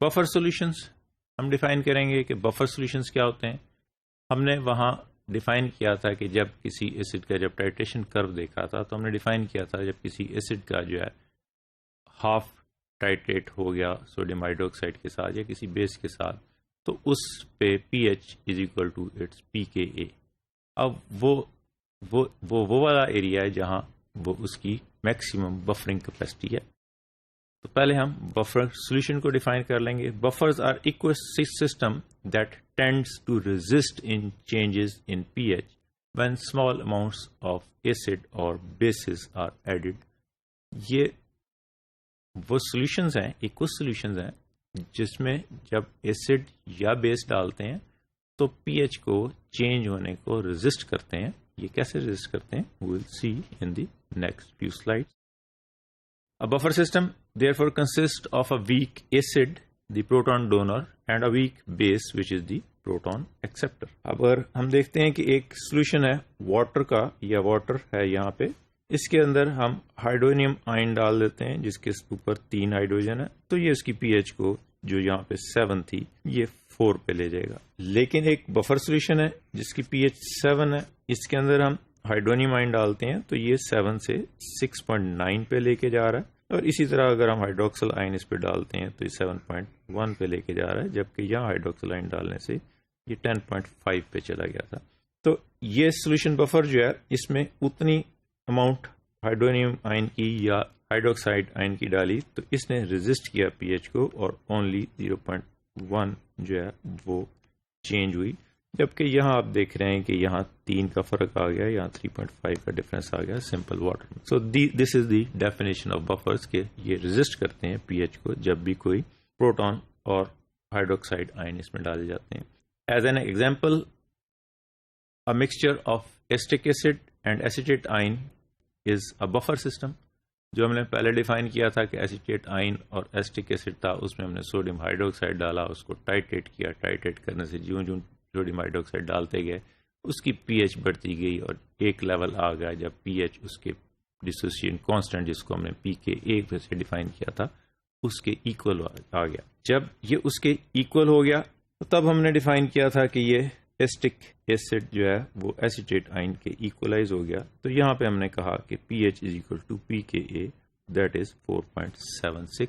Buffer solutions ہم define کریں گے کہ بفر سولوشنس کیا ہوتے ہیں. ہم نے وہاں ڈیفائن کیا تھا کہ جب کسی ایسڈ کا جب ٹائٹریشن کرو دیکھا تھا تو ہم نے ڈیفائن کیا تھا جب کسی ایسڈ کا جو ہے ہاف ٹائٹریٹ ہو گیا سوڈیم ہائیڈروکسائڈ کے ساتھ یا کسی بیس کے ساتھ تو اس پہ p H is equal to it's p K a. اب وہ والا ایریا ہے جہاں وہ اس کی میکسیمم بفرنگ کیپیسٹی ہے. تو پہلے ہم بفر سولوشن کو ڈیفائن کر لیں گے. Buffers are aqueous system that tends to resist in changes in P H when small amounts of acid اور بیسز آر ایڈڈ. یہ وہ سولوشنز ہیں، ایکوس سولوشنز ہیں جس میں جب ایسڈ یا بیس ڈالتے ہیں تو پی ایچ کو چینج ہونے کو ریزسٹ کرتے ہیں. یہ کیسے ریزسٹ کرتے ہیں we will see in the next few slides. A buffer system therefore consists of a weak acid, the proton donor, and a weak base which is the proton acceptor. اب اگر ہم دیکھتے ہیں کہ ایک سولوشن ہے واٹر کا یا واٹر ہے یہاں پہ، اس کے اندر ہم ہائیڈرونیم آئن ڈال دیتے ہیں جس کے اوپر 3 ہائیڈروجن ہے، تو یہ اس کی پی ایچ کو جو یہاں پہ 7 تھی یہ 4 پہ لے جائے گا. لیکن ایک بفر سولوشن ہے جس کی پی ایچ 7 ہے، اس کے اندر ہم ہائیڈرونیم آئن ڈالتے ہیں تو یہ 7 سے 6.9 پہ لے کے جا رہا ہے، اور اسی طرح اگر ہم ہائیڈروکسل آئن اس پہ ڈالتے ہیں تو یہ 7.1 پہ لے کے جا رہا ہے، جبکہ یہاں ہائیڈروکسل آئن ڈالنے سے یہ 10.5 پہ چلا گیا تھا. تو یہ سولوشن بفر جو ہے اس میں اتنی اماؤنٹ ہائیڈرونیم آئن کی یا ہائیڈروکسائڈ آئن کی ڈالی تو اس نے ریزسٹ کیا پی ایچ کو، اور اونلی 0.1 جو ہے وہ چینج ہوئی. جبکہ یہاں آپ دیکھ رہے ہیں کہ یہاں 3 کا فرق آ گیا، یہاں 3.5 کا ڈفرنس آ گیا سمپل واٹر میں. سو this is the definition of buffers کہ یہ ریزسٹ کرتے ہیں پی ایچ کو جب بھی کوئی پروٹون اور ہائیڈروکسائڈ آئن اس میں ڈالے جاتے ہیں. As an example a mixture of acetic acid and acetate ion is a buffer system. جو ہم نے پہلے ڈیفائن کیا تھا کہ ایسیٹیٹ آئن اور ایسٹک ایسڈ تھا، اس میں ہم نے سوڈیم ہائیڈروکسائڈ ڈالا، اس کو ٹائٹریٹ کیا. ٹائٹریٹ کرنے سے جوں سوڈیم ہائیڈروکسائڈ ڈالتے گئے اس کی پی ایچ بڑھتی گئی اور ایک لیول آ گیا جب پی ایچ اس کے ڈسوسیشن کانسٹنٹ جس کو ہم نے پی کے ایک سے ڈیفائن کیا تھا اس کے ایکول آ گیا. جب یہ اس کے ایکول ہو گیا تو تب ہم نے ڈیفائن کیا تھا کہ یہ ایسٹک ایسڈ جو ہے وہ ایسیٹیٹ آئن کے ایکولائز ہو گیا. تو یہاں پہ ہم نے کہا کہ p H is equal to p K a that is 4.76.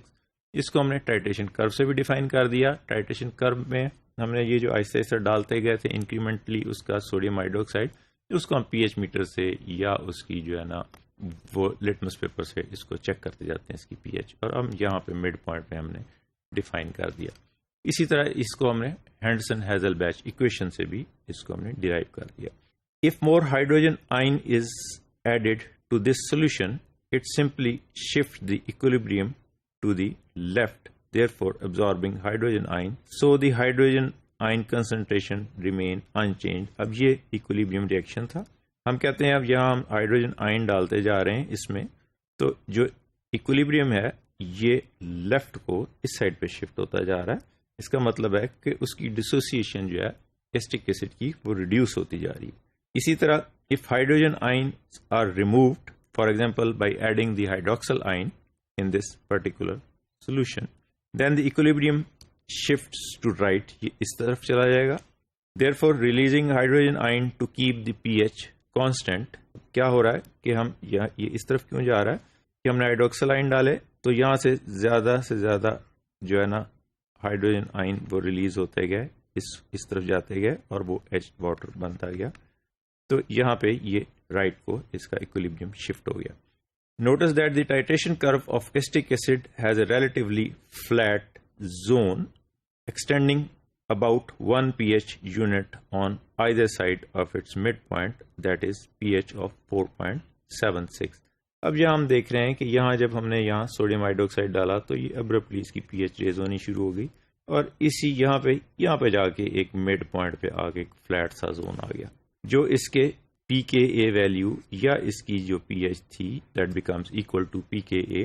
اس کو ہم نے ٹائٹریشن کرو سے بھی ڈیفائن کر دیا. ٹائٹریشن کرو میں ہم نے یہ جو آہستہ آہستہ ڈالتے گئے تھے انکریمنٹلی اس کا سوڈیم ہائیڈروکسائڈ، اس کو ہم پی ایچ میٹر سے یا اس کی جو ہے نا وہ لٹمس پیپر سے اس کو چیک کرتے جاتے ہیں اس کی پی ایچ، اور ہم یہاں پہ مڈ پوائنٹ پہ ہم نے ڈیفائن کر دیا. اسی طرح اس کو ہم نے ہینڈرسن ہیزل بیچ ایکویشن سے بھی اس کو ہم نے ڈیرائیو کر دیا. If more hydrogen ion is added to this solution, it simply shifts the equilibrium to the left, therefore absorbing hydrogen ion. So the hydrogen ion concentration remain unchanged. اب یہ equilibrium reaction تھا. ہم کہتے ہیں اب یہاں ہم ہائیڈروجن آئن ڈالتے جا رہے ہیں اس میں، تو جو equilibrium ہے یہ لیفٹ کو اس سائڈ پہ شفٹ ہوتا جا رہا ہے. اس کا مطلب ہے کہ اس کی ڈسوسیشن جو ہے ایسٹک ایسڈ کی وہ ریڈیوس ہوتی جا رہی ہے. اسی طرح if hydrogen ions are removed, for example by adding the hydroxyl ion in this particular solution, then the equilibrium shifts to right. یہ اس طرف چلا جائے گا. Therefore releasing hydrogen ion to keep the pH constant. کیا ہو رہا ہے کہ ہم یہ اس طرف کیوں جا رہا ہے کہ ہم نے ہائیڈروکسل آئن ڈالے تو یہاں سے زیادہ جو ہے نا ہائیڈروجن آئن وہ ریلیز ہوتے گئے، اس طرف جاتے گئے اور وہ ایچ واٹر بنتا گیا. تو یہاں پہ یہ رائٹ کو اس کا ایکویلیبریم شفٹ ہو گیا. Notice that the titration curve of acetic acid has a relatively flat zone extending about 1 pH unit on either side of its midpoint, that is pH of 4.76. اب یہاں ہم دیکھ رہے ہیں کہ یہاں جب ہم نے یہاں سوڈیم ہائیڈروکسائڈ ڈالا تو یہ ابرپٹلی اس کی پی ایچ ریز ہونی شروع ہو گئی، اور اسی یہاں پہ جا کے ایک مڈ پوائنٹ پہ آ کے ایک فلیٹ سا زون آ گیا جو اس کے پی کے اے ویلیو یا اس کی جو پی ایچ تھی that becomes equal to p K a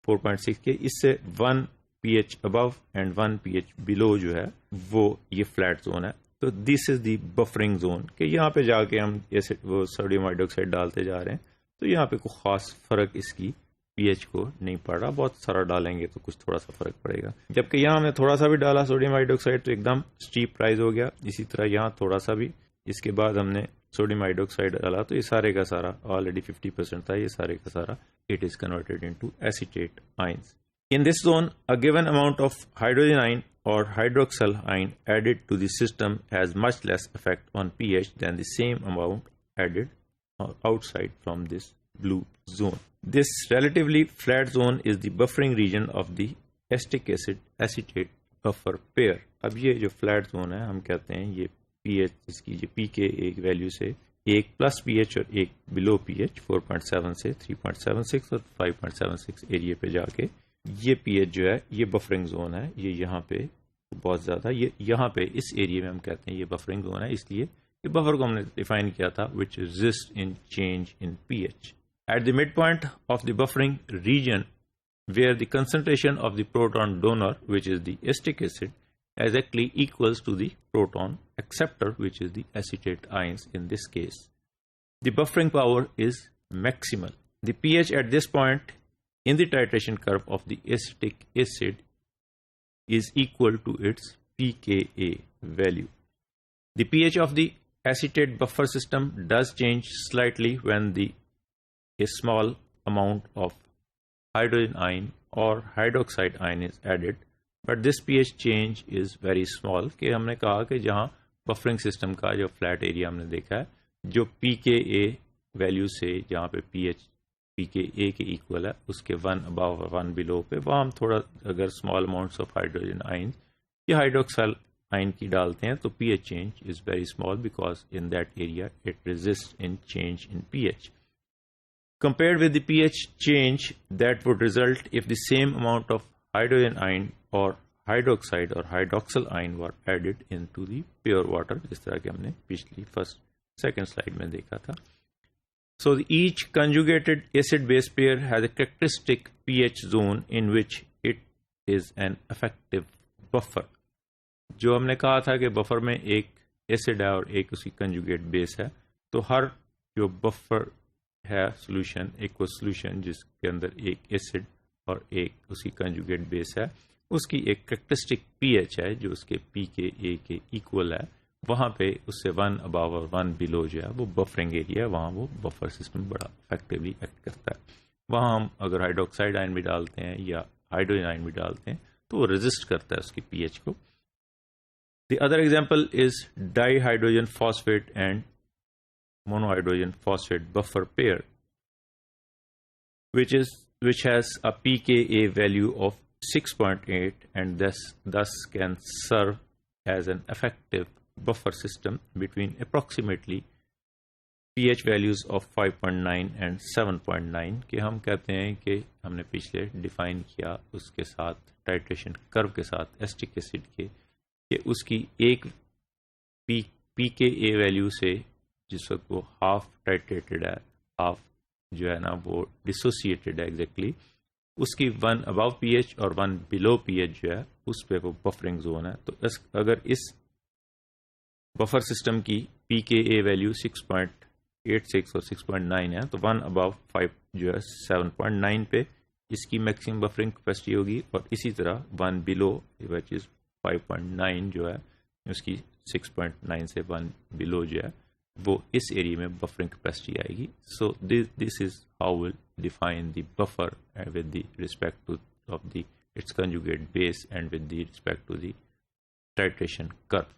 4.6 کے، اس سے 1 p H above and 1 p H below جو ہے وہ یہ فلیٹ زون ہے. تو دس از دی بفرنگ زون کہ یہاں پہ جا کے ہم وہ سوڈیم ہائیڈروکسائڈ ڈالتے جا رہے ہیں تو یہاں پہ کوئی خاص فرق اس کی پی ایچ کو نہیں پڑ رہا. بہت سارا ڈالیں گے تو کچھ تھوڑا سا فرق پڑے گا. جبکہ یہاں ہم نے تھوڑا سا بھی ڈالا سوڈیم ہائیڈروکسائڈ تو ایک دم اسٹیپ رائز ہو گیا. اسی طرح یہاں تھوڑا سا بھی, اس کے بعد ہم نے sodium hydroxide ڈالا تو یہ سارے کا سارا آلریڈی 50% تھا, یہ سارے کا سارا it is converted into acetate ions. In this zone, a given amount of hydrogen ion or hydroxyl ion added to the system has much less effect on pH than the same amount added outside from this blue zone. This relatively flat zone is the buffering region of the acetic acid acetate buffer pair. اب یہ جو flat zone ہے ہم کہتے ہیں یہ P H, اس کی جو پی کے ایک ویلیو سے ایک پلس پی ایچ اور ایک بلو پی ایچ 4.7 سے 3.76 اور 5.76 ایریا پہ جا کے یہ پی ایچ جو ہے یہ بفرنگ زون ہے. یہ یہاں پہ بہت زیادہ, یہ یہاں پہ اس ایریا میں ہم کہتے ہیں یہ بفرنگ زون ہے, اس لیے کہ بفر کو ہم نے ڈیفائن کیا تھا which resist in change in pH. At the midpoint of the buffering region where the concentration of the proton donor, which is the acetic acid, exactly equals to the proton acceptor, which is the acetate ions in this case, the buffering power is maximal. The pH at this point in the titration curve of the acetic acid is equal to its pKa value. The pH of the acetate buffer system does change slightly when a small amount of hydrogen ion or hydroxide ion is added, but this pH change is very small. کہ ہم نے کہا کہ جہاں buffering system کا جو flat area ہم نے دیکھا ہے, جو پی کے اے ویلیو سے جہاں پہ پی ایچ پی کے اے کے ایکول ہے اس کے 1 ابو 1 بلو پہ, وہاں ہم تھوڑا اگر small amounts of hydrogen ion یا ہائیڈروکسل آئن کی ڈالتے ہیں تو P H change is very small because in that area it resist in change in P H. Compared with the pH change that would result if the same amount of hydrogen ion or hydroxide or hydroxyl ion were added into the pure water, جس طرح کہ ہم نے پچھلی second slide میں دیکھا تھا. So each conjugated acid-base pair has a characteristic pH zone in which it is an effective buffer. جو ہم نے کہا تھا کہ بفر میں ایک ایسڈ ہے اور ایک اس کی کنجوگیٹ بیس ہے, تو ہر جو بفر ہے سولوشن, ایک وہ سولوشن جس کے اندر ایک ایسڈ اور ایک اس کی کنجوگیٹ بیس ہے, اس کی ایک کریکٹرسٹک پی ایچ ہے جو اس کے پی کے اے کے ایکول ہے. وہاں پہ اس سے 1 ابو اور 1 بلو جو ہے وہ بفرنگ ایریا ہے, وہاں وہ بفر سسٹم بڑا افیکٹولی ایکٹ کرتا ہے. وہاں ہم اگر ہائیڈروکسائڈ آئن بھی ڈالتے ہیں یا ہائیڈروجن آئن بھی ڈالتے ہیں تو وہ ریزسٹ کرتا ہے اس کی پی ایچ کو. The other example is dye hydrogen phosphate and monohydrogen phosphate buffer pair, which has a pKa value of 6.8 and thus can serve as an effective buffer system between approximately pH values of 5.9 and 7.9 کہ ہم کہتے ہیں کہ ہم نے پچھلے define کیا اس کے ساتھ ٹائٹریشن کرو کے ساتھ ایسٹک ایسڈ کے, کہ اس کی ایک پی کے اے ویلیو سے جس وقت وہ ہاف ٹائٹریٹڈ ہے, ہاف جو ہے نا وہ ڈسوسیٹڈ ہے ایگزیکٹلی, اس کی 1 ابو پی ایچ اور 1 بلو پی ایچ جو ہے اس پہ وہ بفرنگ زون ہے. تو اگر اس بفر سسٹم کی پی کے اے ویلیو 6.86 اور 6.9 ہے تو 1 ابو 5 جو ہے 7.9 پہ اس کی میکسیمم بفرنگ کیپیسٹی ہوگی, اور اسی طرح 1 بلو وچ از 5.9 جو ہے اس کی 6.9 سے 1 بلو جو ہے وہ اس ایریا میں بفرنگ کیپیسٹی آئے گی. So this is how will define the buffer with the respect to of the its conjugate base and with the respect to the titration کرو.